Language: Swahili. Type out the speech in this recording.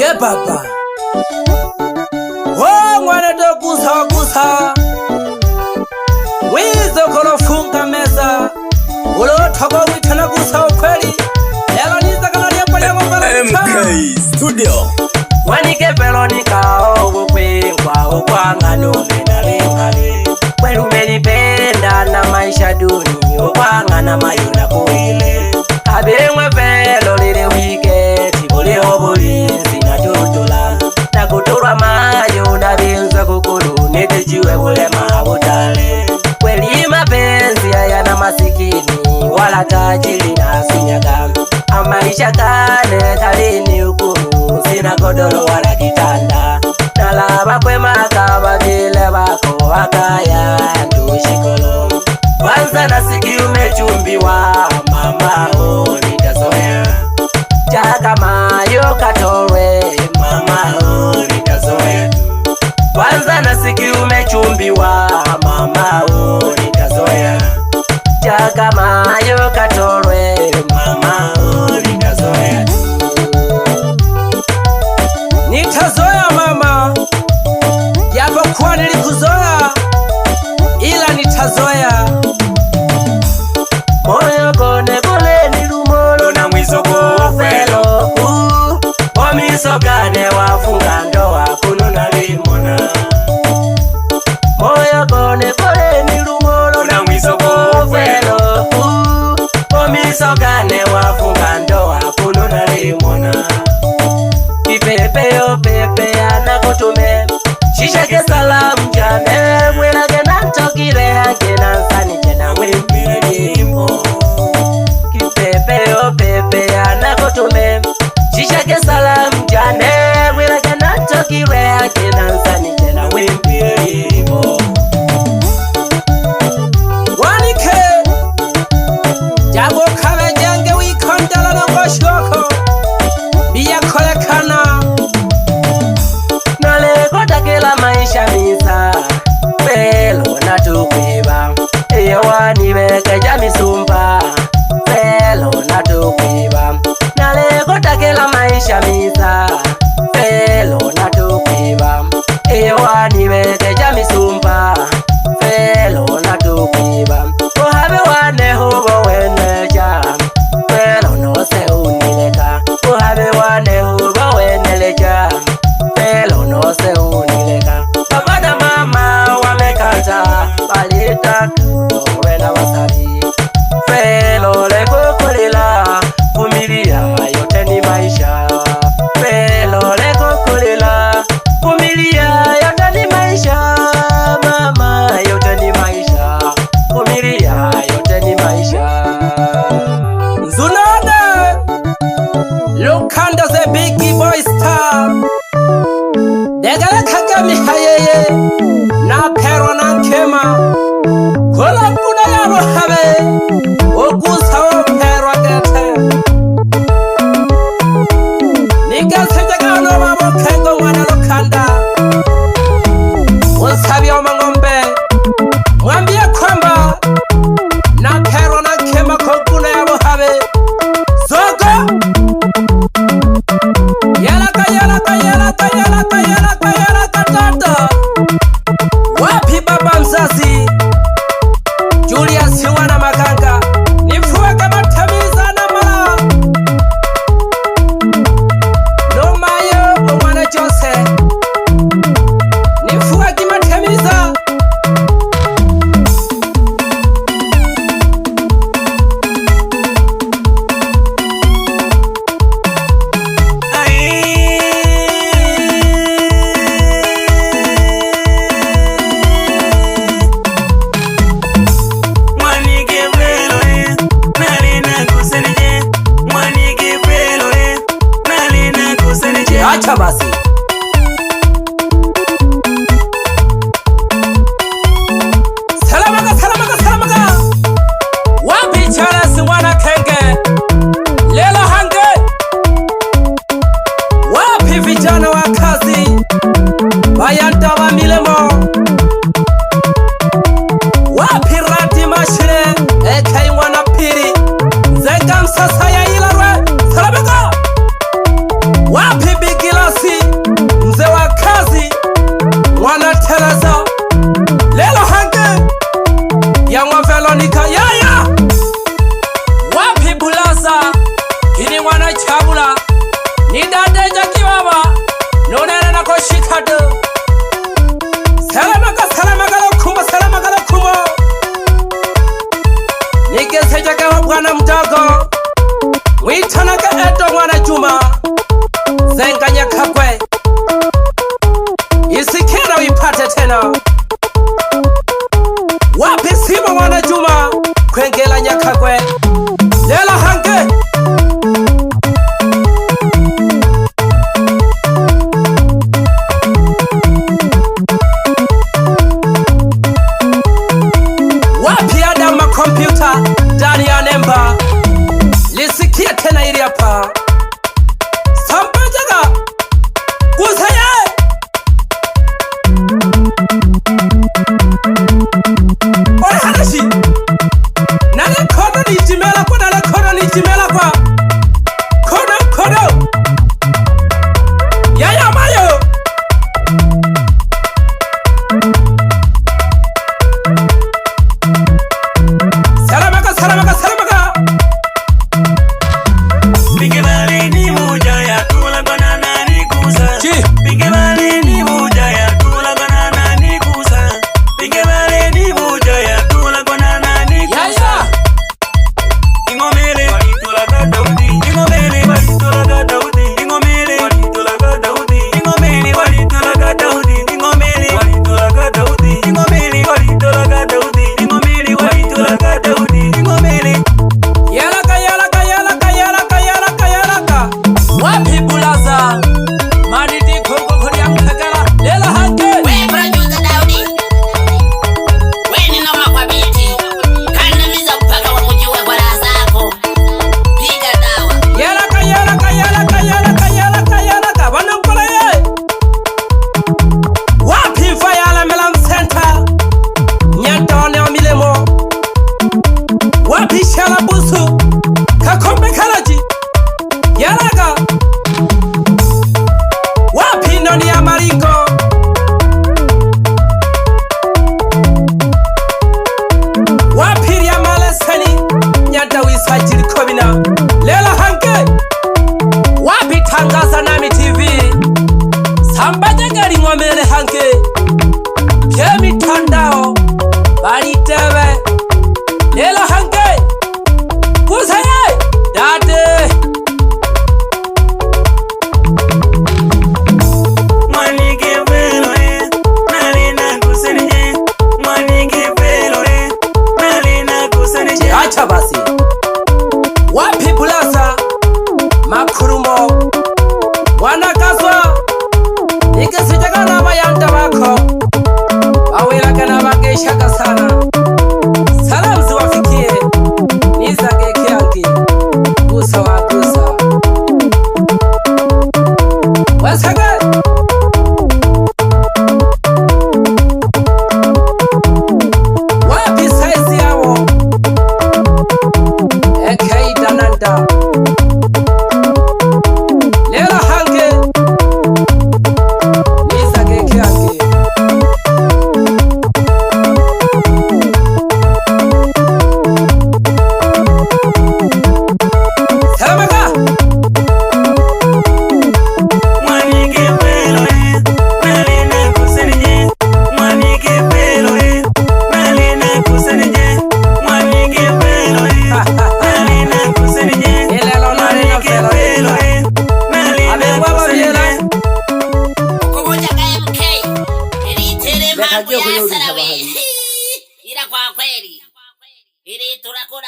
ye baba wo mwana dokusa kusa wizo kolofunga meza ulo togo witana kusa ukweli ela niza kana liya ya mbala MK Studio wanike Veronica obukwe kwa okwangano menalengale kwelu menipenda na maisha duni okwangana mayuna kuile abemwe velo lile wiketi bule obulinzi na tutula na kuturwa mayo na binza kukulu nitijiwe bule mabutale kweli mapenzi hayana masikini wala tajiri na sinyaga amaisha kane talini ukuru sina godoro wala kitanda nalaba kwe makaba vile bako wakaya ndushikolo kwanza nasiki umechumbiwa mama nitazoea chaka mayo katore mama nitazoea kwanza nasiki umechumbiwa mama nitazoea chaka mayo katore mama nitazoea nitazoea mama japo kuwa nilikuzoea ila nitazoea moyo kone kule nilumolo na mwizo kufelo omiso gane wafunga ndoa kununa limona moyo kone kule nilumolo na mwizo kufelo omiso gane wafunga ndoa kununa limona kipepeo pepe anakutume shishake salamu jane mwelage nantokire hange nansani jena mwimpire limbo kipepeo pepe anakutume shishake salamu jane mwelage nantokire hange nansani jena mwimpire limbo wanike jabo kame jange wikondala nongoshoko biya kolekana nalekotakela maisha misa pelo natukwiba eyowani bekeja misumba pelo natukwiba nalekotakela maisha misa pelo natukwiba eyowani bekeja misumba pelo natukwiba ohabe wane hubo weneja pelo nose unileka ohabe wane hubo weneleja pelo nose unileka baba na mama wamekata balita wena wasabi pelo lekokolela vumilia yote ni maisha pelo lekokolela vumilia yote ni maisha mama yote ni maisha vumilia yote ni maisha Zunade Lukanda the big boy star Degala kagami hayeye na pero na nkema kola kuna yabo habe ogusa o pero gete niga sejagano babo kengo mwana Lukanda wasabi wa mangombe mwambie kwamba na pero na nkema kuna yabo habe zogo yalaka tata wapi baba mzazi Julius wana maganga nifuwe kama tamiza na mala nomayo omwana Jose nifuwe kama tamiza acha basi salamaga wapi Charles mwana kenge lelo hange wapi vijana wa kazi bayanta wa milemo wapi rati mashire ekai mwana piri zenga msasa ya ilarwe salamaga wapi bigilasi mambo ya hasara we. Ila kwa kweli ili tunakula